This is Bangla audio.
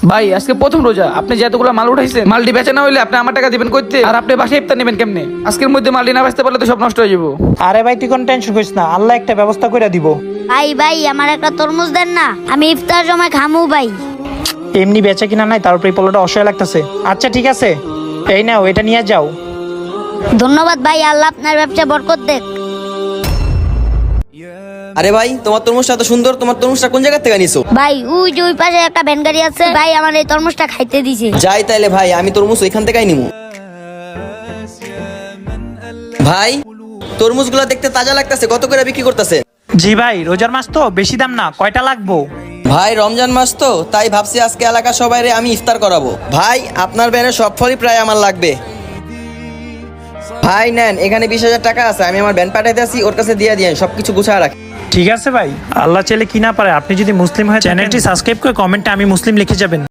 ভাই আজকে প্রথম রোজা, আপনি যে এতগুলো মাল উঠাইছেন, মালটি বেচা না হইলে আপনি আমার টাকা দিবেন কইতে, আর আপনি বাসায় ইফতার নেবেন কেমনে? আজকের মধ্যে মালটি না বেচতে পারলে তো সব নষ্ট হয়ে যাবো। আরে ভাই তুই কোনো টেনশন করিস না, আল্লাহ একটা ব্যবস্থা করে দিব। ভাই ভাই আমার একটা তরমুজ দেন না, আমি ইফতার সময় খামু ভাই। এমনি বেচা কিনা নাই, তারপরে এই পোলাটা অসহায় লাগতেছে। আচ্ছা ঠিক আছে, এই নাও এটা নিয়ে যাও। ধন্যবাদ ভাই, আল্লাহ আপনার ব্যবসা বরকত দেখ। আরে ভাই, তোমার তরমুজটা এত সুন্দর, তোমার তরমুজটা কোন জায়গা থেকে নিছো? ভাই ওই যে ওই পাশে একটা ভ্যান গাড়ি আছে, ভাই আমার এই তরমুজটা খাইতে দিছে। যাই তাইলে ভাই, আমি তরমুজ ওইখান থেকেই নিমু। ভাই, তরমুজগুলো দেখতে তাজা লাগতেছে, কত করে বিক্রি করতেছে? জি ভাই, রোজার মাস তো, বেশি দাম না, কয়টা লাগবো? ভাই রমজান মাস তো, তাই ভাবছি আজকে এলাকা সবাইরে আমি ইফতার করাবো। ভাই আপনার ব্যানে সব ফলই প্রায় আমার লাগবে। ভাই নেন, এখানে 20,000 টাকা আছে, আমি আমার ব্যান পাঠাইতে আসি, ওর কাছে দিয়ে দিয়েন, সবকিছু গুছায় রাখি। ঠিক আছে ভাই, আল্লাহ চাইলে কি না পারে। আপনি যদি মুসলিম হয় চ্যানেলটি সাবস্ক্রাইব করে কমেন্টে আমি মুসলিম লিখে যাবেন।